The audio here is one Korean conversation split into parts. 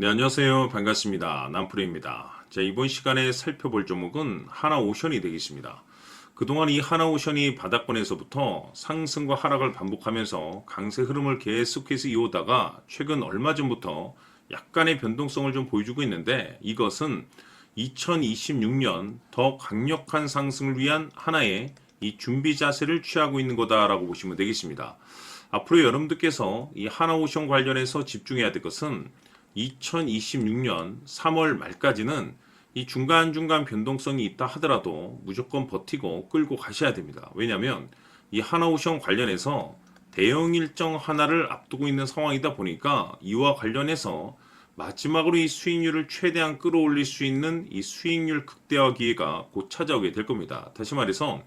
네, 안녕하세요. 반갑습니다. 남프로입니다. 자, 이번 시간에 살펴볼 종목은 하나오션이 되겠습니다. 그동안 이 하나오션이 바닥권에서부터 상승과 하락을 반복하면서 강세 흐름을 계속해서 이어오다가 최근 얼마 전부터 약간의 변동성을 좀 보여주고 있는데, 이것은 2026년 더 강력한 상승을 위한 하나의 이 준비 자세를 취하고 있는 거다라고 보시면 되겠습니다. 앞으로 여러분들께서 이 하나오션 관련해서 집중해야 될 것은 2026년 3월 말까지는 이 중간중간 변동성이 있다 하더라도 무조건 버티고 끌고 가셔야 됩니다. 왜냐하면 이 하나오션 관련해서 대형 일정 하나를 앞두고 있는 상황이다 보니까 이와 관련해서 마지막으로 이 수익률을 최대한 끌어올릴 수 있는 이 수익률 극대화 기회가 곧 찾아오게 될 겁니다. 다시 말해서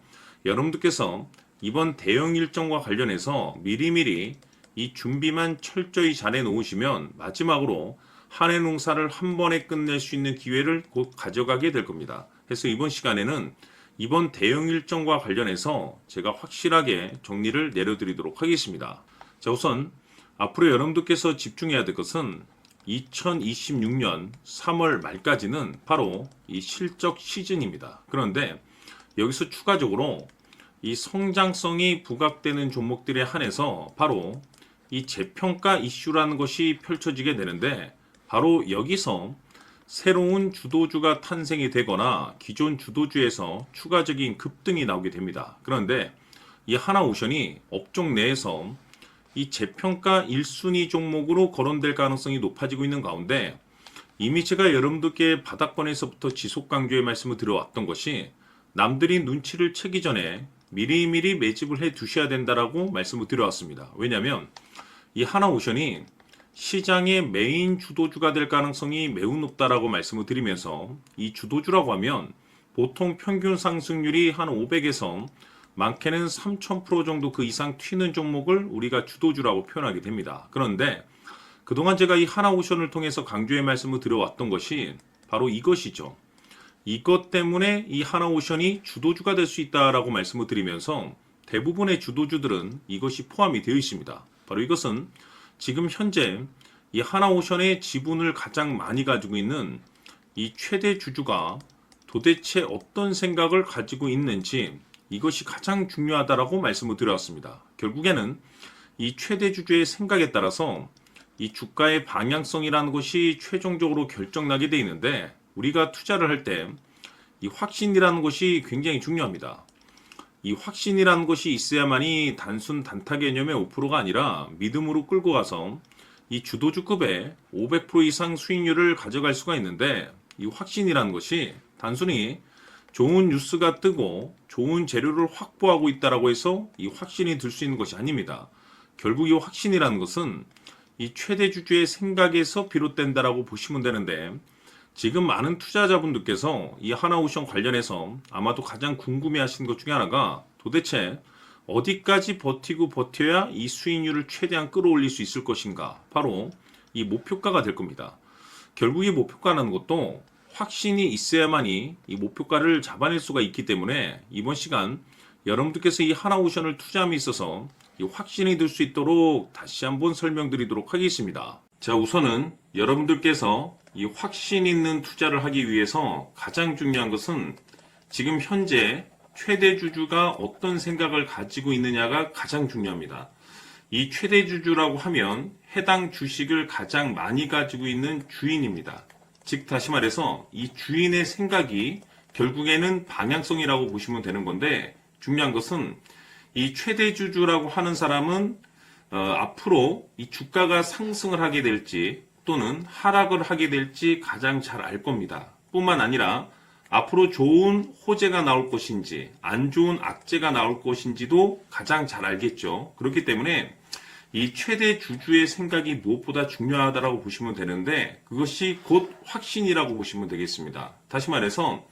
여러분들께서 이번 대형 일정과 관련해서 미리미리 이 준비만 철저히 잘 해놓으시면 마지막으로 한 해 농사를 한 번에 끝낼 수 있는 기회를 곧 가져가게 될 겁니다. 그래서 이번 시간에는 이번 대형 일정과 관련해서 제가 확실하게 정리를 내려드리도록 하겠습니다. 자, 우선 앞으로 여러분들께서 집중해야 될 것은 2026년 3월 말까지는 바로 이 실적 시즌입니다. 그런데 여기서 추가적으로 이 성장성이 부각되는 종목들에 한해서 바로 이 재평가 이슈라는 것이 펼쳐지게 되는데, 바로 여기서 새로운 주도주가 탄생이 되거나 기존 주도주에서 추가적인 급등이 나오게 됩니다. 그런데 이 하나오션이 업종 내에서 이 재평가 1순위 종목으로 거론될 가능성이 높아지고 있는 가운데, 이미 제가 여러분들께 바닥권에서부터 지속 강조의 말씀을 드려왔던 것이 남들이 눈치를 채기 전에 미리미리 매집을 해 두셔야 된다라고 말씀을 드려왔습니다. 왜냐하면 이 하나오션이 시장의 메인 주도주가 될 가능성이 매우 높다라고 말씀을 드리면서, 이 주도주라고 하면 보통 평균 상승률이 한 500에서 많게는 3000% 정도 그 이상 튀는 종목을 우리가 주도주라고 표현하게 됩니다. 그런데 그동안 제가 이 하나오션을 통해서 강조의 말씀을 드려왔던 것이 바로 이것이죠. 이것 때문에 이 하나오션이 주도주가 될 수 있다라고 말씀을 드리면서 대부분의 주도주들은 이것이 포함이 되어 있습니다. 바로 이것은 지금 현재 이 하나오션의 지분을 가장 많이 가지고 있는 이 최대 주주가 도대체 어떤 생각을 가지고 있는지, 이것이 가장 중요하다라고 말씀을 드렸습니다. 결국에는 이 최대 주주의 생각에 따라서 이 주가의 방향성이라는 것이 최종적으로 결정나게 돼 있는데, 우리가 투자를 할 때 이 확신이라는 것이 굉장히 중요합니다. 이 확신이라는 것이 있어야만이 단순 단타 개념의 5%가 아니라 믿음으로 끌고 가서 이 주도주급의 500% 이상 수익률을 가져갈 수가 있는데, 이 확신이라는 것이 단순히 좋은 뉴스가 뜨고 좋은 재료를 확보하고 있다라고 해서 이 확신이 들 수 있는 것이 아닙니다. 결국 이 확신이라는 것은 이 최대 주주의 생각에서 비롯된다라고 보시면 되는데, 지금 많은 투자자분들께서 이 하나오션 관련해서 아마도 가장 궁금해하시는 것 중에 하나가 도대체 어디까지 버티고 버텨야 이 수익률을 최대한 끌어올릴 수 있을 것인가, 바로 이 목표가가 될 겁니다. 결국 이 목표가라는 것도 확신이 있어야만이 이 목표가를 잡아낼 수가 있기 때문에 이번 시간 여러분들께서 이 하나오션을 투자함에 있어서 이 확신이 들 수 있도록 다시 한번 설명드리도록 하겠습니다. 자, 우선은 여러분들께서 이 확신 있는 투자를 하기 위해서 가장 중요한 것은 지금 현재 최대 주주가 어떤 생각을 가지고 있느냐가 가장 중요합니다. 이 최대 주주라고 하면 해당 주식을 가장 많이 가지고 있는 주인입니다. 즉 다시 말해서 이 주인의 생각이 결국에는 방향성이라고 보시면 되는 건데, 중요한 것은 이 최대 주주라고 하는 사람은 앞으로 이 주가가 상승을 하게 될지 또는 하락을 하게 될지 가장 잘 알 겁니다. 뿐만 아니라 앞으로 좋은 호재가 나올 것인지 안 좋은 악재가 나올 것인지도 가장 잘 알겠죠. 그렇기 때문에 이 최대 주주의 생각이 무엇보다 중요하다고 보시면 되는데, 그것이 곧 확신이라고 보시면 되겠습니다. 다시 말해서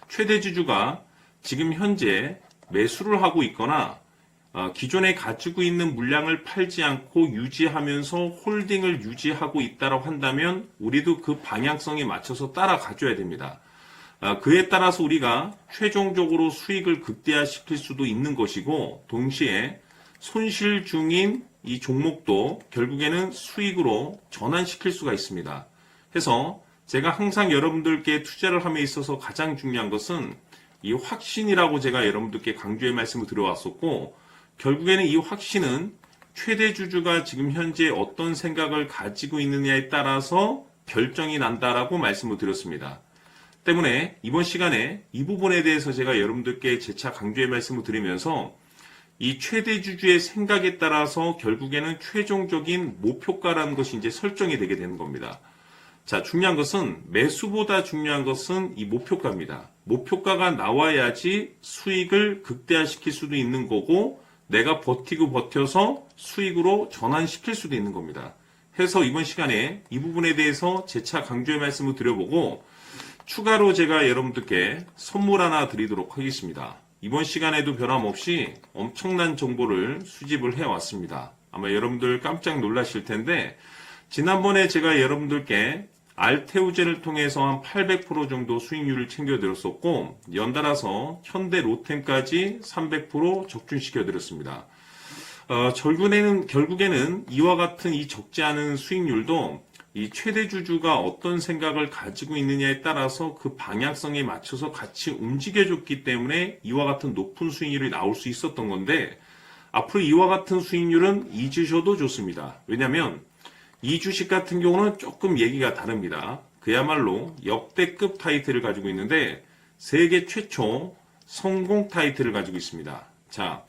최대 주주가 지금 현재 매수를 하고 있거나 기존에 가지고 있는 물량을 팔지 않고 유지하면서 홀딩을 유지하고 있다고 한다면 우리도 그 방향성에 맞춰서 따라가줘야 됩니다. 그에 따라서 우리가 최종적으로 수익을 극대화시킬 수도 있는 것이고, 동시에 손실 중인 이 종목도 결국에는 수익으로 전환시킬 수가 있습니다. 해서 제가 항상 여러분들께 투자를 함에 있어서 가장 중요한 것은 이 확신이라고 제가 여러분들께 강조의 말씀을 드려왔었고, 결국에는 이 확신은 최대 주주가 지금 현재 어떤 생각을 가지고 있느냐에 따라서 결정이 난다라고 말씀을 드렸습니다. 때문에 이번 시간에 이 부분에 대해서 제가 여러분들께 재차 강조의 말씀을 드리면서 이 최대 주주의 생각에 따라서 결국에는 최종적인 목표가라는 것이 이제 설정이 되게 되는 겁니다. 자, 중요한 것은 매수보다 중요한 것은 이 목표가입니다. 목표가가 나와야지 수익을 극대화시킬 수도 있는 거고 내가 버티고 버텨서 수익으로 전환시킬 수도 있는 겁니다. 해서 이번 시간에 이 부분에 대해서 재차 강조의 말씀을 드려보고 추가로 제가 여러분들께 선물 하나 드리도록 하겠습니다. 이번 시간에도 변함없이 엄청난 정보를 수집을 해왔습니다. 아마 여러분들 깜짝 놀라실 텐데 지난번에 제가 여러분들께 알테오젠을 통해서 한 800% 정도 수익률을 챙겨드렸었고 연달아서 현대 로템까지 300% 적중시켜드렸습니다. 결국에는 이와 같은 이 적지 않은 수익률도 이 최대 주주가 어떤 생각을 가지고 있느냐에 따라서 그 방향성에 맞춰서 같이 움직여줬기 때문에 이와 같은 높은 수익률이 나올 수 있었던 건데 앞으로 이와 같은 수익률은 잊으셔도 좋습니다. 왜냐하면 이 주식 같은 경우는 조금 얘기가 다릅니다. 그야말로 역대급 타이틀을 가지고 있는데 세계 최초 성공 타이틀을 가지고 있습니다. 자,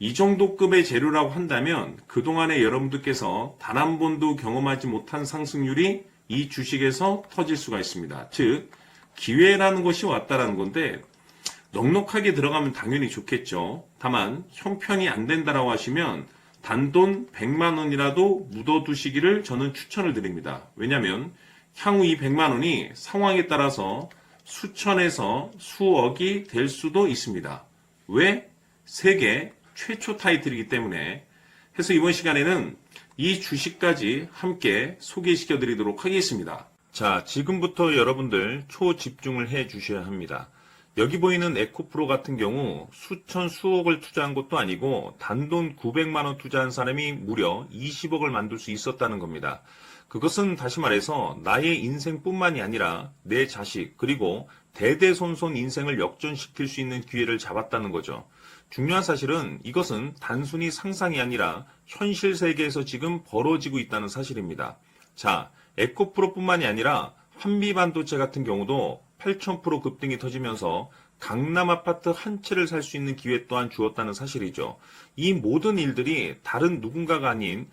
이 정도 급의 재료라고 한다면 그동안에 여러분들께서 단 한 번도 경험하지 못한 상승률이 이 주식에서 터질 수가 있습니다. 즉 기회라는 것이 왔다라는 건데 넉넉하게 들어가면 당연히 좋겠죠. 다만 형편이 안 된다라고 하시면 단돈 100만 원이라도 묻어두시기를 저는 추천을 드립니다. 왜냐하면 향후 이 100만 원이 상황에 따라서 수천에서 수억이 될 수도 있습니다. 왜? 세계 최초 타이틀이기 때문에. 해서 이번 시간에는 이 주식까지 함께 소개시켜 드리도록 하겠습니다. 자, 지금부터 여러분들 초집중을 해 주셔야 합니다. 여기 보이는 에코프로 같은 경우 수천 수억을 투자한 것도 아니고 단돈 900만 원 투자한 사람이 무려 20억을 만들 수 있었다는 겁니다. 그것은 다시 말해서 나의 인생뿐만이 아니라 내 자식 그리고 대대손손 인생을 역전시킬 수 있는 기회를 잡았다는 거죠. 중요한 사실은 이것은 단순히 상상이 아니라 현실 세계에서 지금 벌어지고 있다는 사실입니다. 자, 에코프로뿐만이 아니라 한미반도체 같은 경우도 8,000% 급등이 터지면서 강남 아파트 한 채를 살 수 있는 기회 또한 주었다는 사실이죠. 이 모든 일들이 다른 누군가가 아닌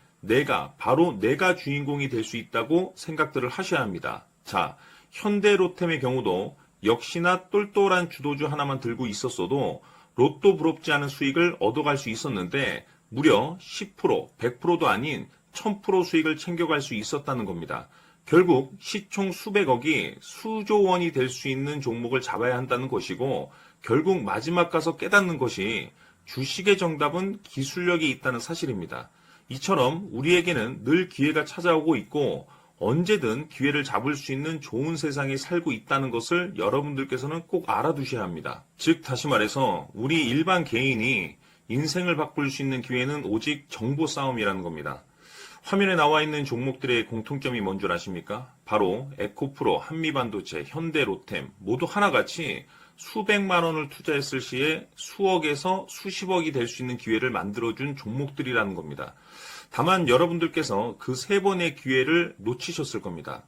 바로 내가 주인공이 될 수 있다고 생각들을 하셔야 합니다. 자, 현대로템의 경우도 역시나 똘똘한 주도주 하나만 들고 있었어도 로또 부럽지 않은 수익을 얻어갈 수 있었는데 무려 10%, 100%도 아닌 1000% 수익을 챙겨갈 수 있었다는 겁니다. 결국 시총 수백억이 수조 원이 될 수 있는 종목을 잡아야 한다는 것이고 결국 마지막 가서 깨닫는 것이 주식의 정답은 기술력이 있다는 사실입니다. 이처럼 우리에게는 늘 기회가 찾아오고 있고 언제든 기회를 잡을 수 있는 좋은 세상에 살고 있다는 것을 여러분들께서는 꼭 알아두셔야 합니다. 즉 다시 말해서 우리 일반 개인이 인생을 바꿀 수 있는 기회는 오직 정보 싸움이라는 겁니다. 화면에 나와 있는 종목들의 공통점이 뭔 줄 아십니까? 바로 에코프로, 한미반도체, 현대로템 모두 하나같이 수백만 원을 투자했을 시에 수억에서 수십억이 될 수 있는 기회를 만들어준 종목들이라는 겁니다. 다만 여러분들께서 그 세 번의 기회를 놓치셨을 겁니다.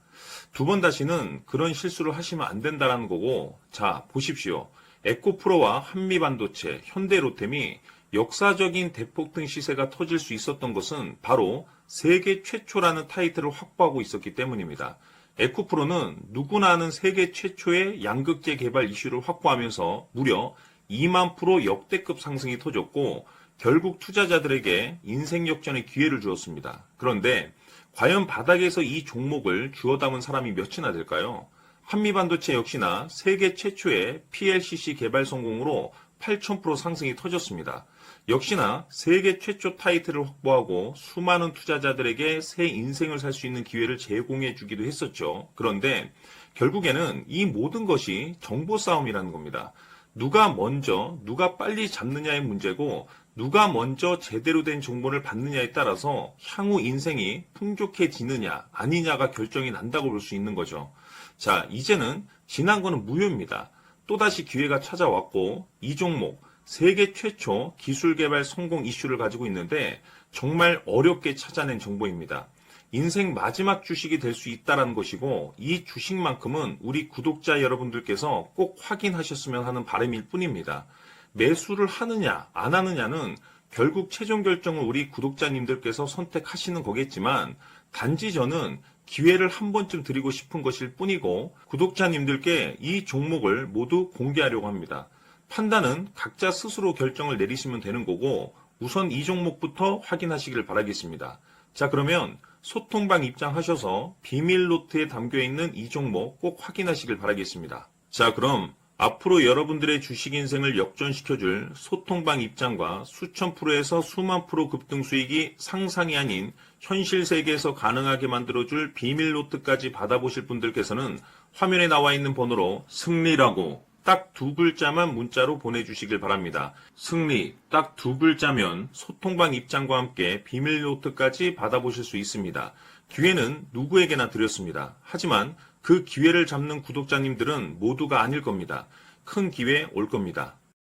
두 번 다시는 그런 실수를 하시면 안 된다는 거고, 자 보십시오. 에코프로와 한미반도체, 현대로템이 역사적인 대폭등 시세가 터질 수 있었던 것은 바로 세계 최초라는 타이틀을 확보하고 있었기 때문입니다. 에코프로는 누구나 아는 세계 최초의 양극재 개발 이슈를 확보하면서 무려 2만 프로 역대급 상승이 터졌고 결국 투자자들에게 인생 역전의 기회를 주었습니다. 그런데 과연 바닥에서 이 종목을 주워 담은 사람이 몇이나 될까요? 한미반도체 역시나 세계 최초의 PLCC 개발 성공으로 8,000% 상승이 터졌습니다. 역시나 세계 최초 타이틀을 확보하고 수많은 투자자들에게 새 인생을 살 수 있는 기회를 제공해 주기도 했었죠. 그런데 결국에는 이 모든 것이 정보 싸움이라는 겁니다. 누가 먼저, 누가 빨리 잡느냐의 문제고 누가 먼저 제대로 된 정보를 받느냐에 따라서 향후 인생이 풍족해지느냐 아니냐가 결정이 난다고 볼 수 있는 거죠. 자, 이제는 지난 거는 무효입니다. 또다시 기회가 찾아왔고 이 종목 세계 최초 기술 개발 성공 이슈를 가지고 있는데 정말 어렵게 찾아낸 정보입니다. 인생 마지막 주식이 될 수 있다는 것이고 이 주식만큼은 우리 구독자 여러분들께서 꼭 확인하셨으면 하는 바람일 뿐입니다. 매수를 하느냐 안 하느냐는 결국 최종 결정을 우리 구독자님들께서 선택하시는 거겠지만 단지 저는 기회를 한 번쯤 드리고 싶은 것일 뿐이고 구독자님들께 이 종목을 모두 공개하려고 합니다. 판단은 각자 스스로 결정을 내리시면 되는 거고 우선 이 종목부터 확인하시길 바라겠습니다. 자, 그러면 소통방 입장하셔서 비밀 노트에 담겨있는 이 종목 꼭 확인하시길 바라겠습니다. 자, 그럼 앞으로 여러분들의 주식 인생을 역전시켜줄 소통방 입장과 수천 프로에서 수만 프로 급등 수익이 상상이 아닌 현실 세계에서 가능하게 만들어줄 비밀 노트까지 받아보실 분들께서는 화면에 나와 있는 번호로 승리라고 딱 2글자만 문자로 보내주시길 바랍니다. 승리 딱 2글자면 소통방 입장과 함께 비밀 노트까지 받아보실 수 있습니다. 기회는 누구에게나 드렸습니다. 하지만 그 기회를 잡는 구독자님들은 모두가 아닐 겁니다. 큰 기회 올 겁니다.